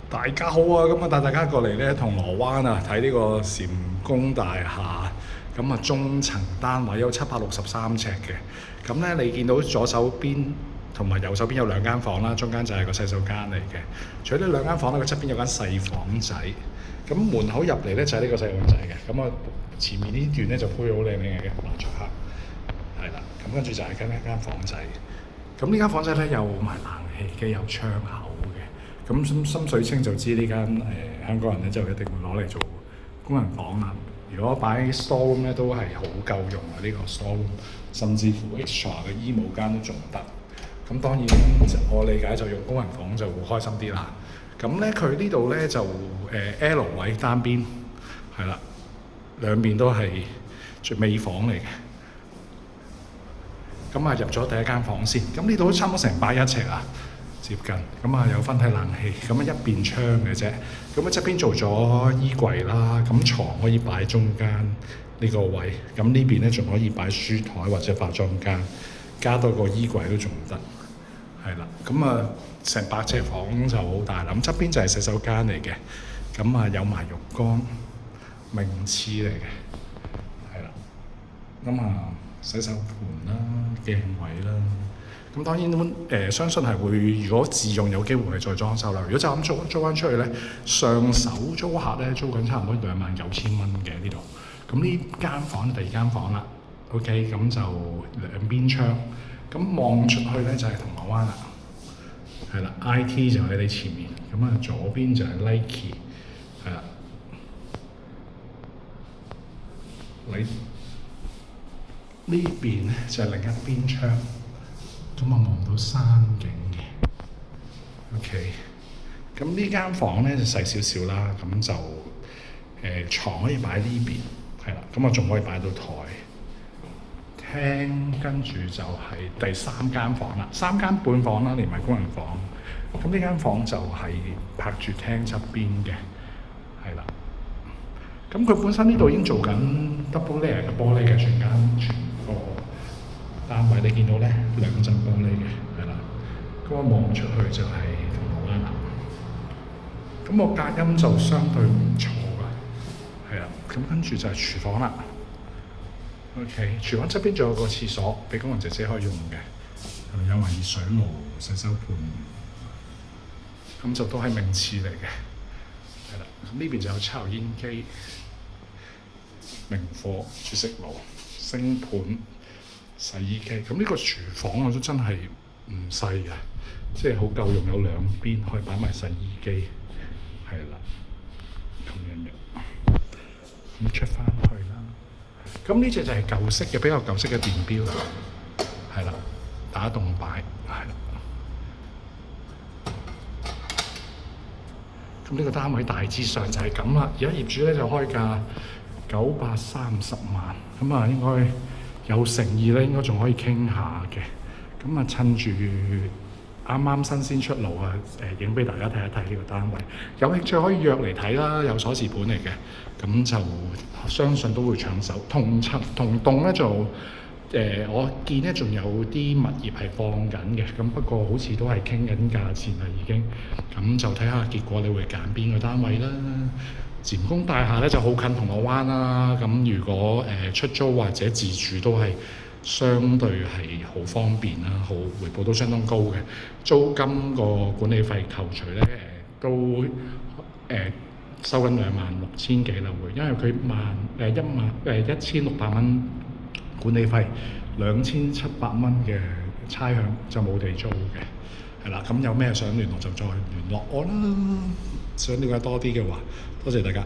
大家好啊！咁啊帶大家過嚟咧銅鑼灣啊睇呢個蟾宮大廈，咁啊中層單位有763尺嘅。咁咧你見到左手邊同埋右手邊有兩間房啦，中間就係個洗手間嚟嘅。除咗呢兩間房咧，佢側邊有間細房仔。咁門口入嚟咧就係呢個細房仔嘅。咁啊前面呢段咧就鋪好靚嘅麻雀盒，係啦。咁跟住就係一間房仔。咁呢間房仔咧有埋冷氣嘅，有窗口嘅。咁深水清就知呢間香港人咧就一定會攞嚟做工人房啦。如果擺 store room 咧都係好夠用啊！呢個 store room 甚至乎 extra 嘅衣帽間都仲得。咁當然我理解就用工人房就會開心啲啦。咁咧佢呢度咧就L 位單邊係啦，兩邊都係尾房嚟嘅。咁啊入咗第一間房先，咁呢度都差唔多成100尺啊，接近。咁啊有分體冷氣，咁啊一邊窗嘅啫。咁啊側邊做咗衣櫃啦，咁床可以擺中間呢個位。咁呢邊咧仲可以擺書台或者化妝間，加多個衣櫃都仲得。係啦，咁啊成100尺房就好大啦。咁側邊就係洗手間嚟嘅，咁啊有埋浴缸、名廁嚟嘅，係啦。咁啊洗手盤啦、鏡位啦。咁當然相信係會，如果自用有機會係再裝修啦。如果就咁租翻出去咧，上手租客咧租緊差唔多29,000蚊嘅呢度。咁呢間房第二間房啦 ，OK， 咁就兩邊窗，咁望出去咧就係銅鑼灣啦，係啦 ，IT 就喺你前面，咁啊左邊就係 Nike， 係啦，你呢邊咧就係另一邊窗。咁啊望到山景嘅 ，OK。咁呢間房咧就細少少啦，咁就床可以擺呢邊，係啦。咁啊仲可以擺到台、廳，跟住就係第三間房啦，3間半房啦，連埋工人房。咁呢間房就係拍住廳側邊嘅，係啦。咁佢本身呢度已經做緊 double layer 嘅玻璃嘅全個單位，你見到咧2層玻璃嘅，係啦。咁我望出去就係銅鑼灣啦。咁個隔音就相對唔錯㗎，係啦。咁跟住就係廚房啦。OK， 廚房側邊仲有個廁所俾工人姐姐可以用嘅，有埋熱水爐、洗手盤。咁就都係名廁嚟嘅，係啦。咁呢邊就有抽油煙機、明火、煮食爐、星盤、洗衣機。咁呢個廚房我都真係唔細嘅，即係好夠用，有兩邊可以擺埋洗衣機，係啦，咁樣樣。咁出翻去啦。咁呢隻就係舊式嘅，比較舊式嘅電錶啦，係啦，打洞擺，係啦。咁呢個單位大致上就係咁啦。而家業主咧就開價930萬，咁啊應該有誠意咧，應該仲可以傾下嘅。咁啊趁住啱啱新鮮出爐啊，影俾大家睇一睇呢個單位。有興趣可以約嚟睇啦，有鎖匙盤嚟嘅，咁就相信都會搶手。同棟咧就我見咧仲有啲物業係放緊嘅，咁不過好似都係傾緊價錢啦已經。咁就睇下結果，你會揀邊個單位啦？蟾宮大廈咧就好近銅鑼灣啦。咁如果出租或者自住都係相對係好方便啦，好回報都相當高嘅。租金個管理費扣除咧都收緊26,000幾啦會，因為佢1,600蚊管理費，2,700蚊嘅差餉就冇地租嘅。係啦，咁有咩想聯絡就再聯絡我啦。想了解多啲嘅話，多謝大家。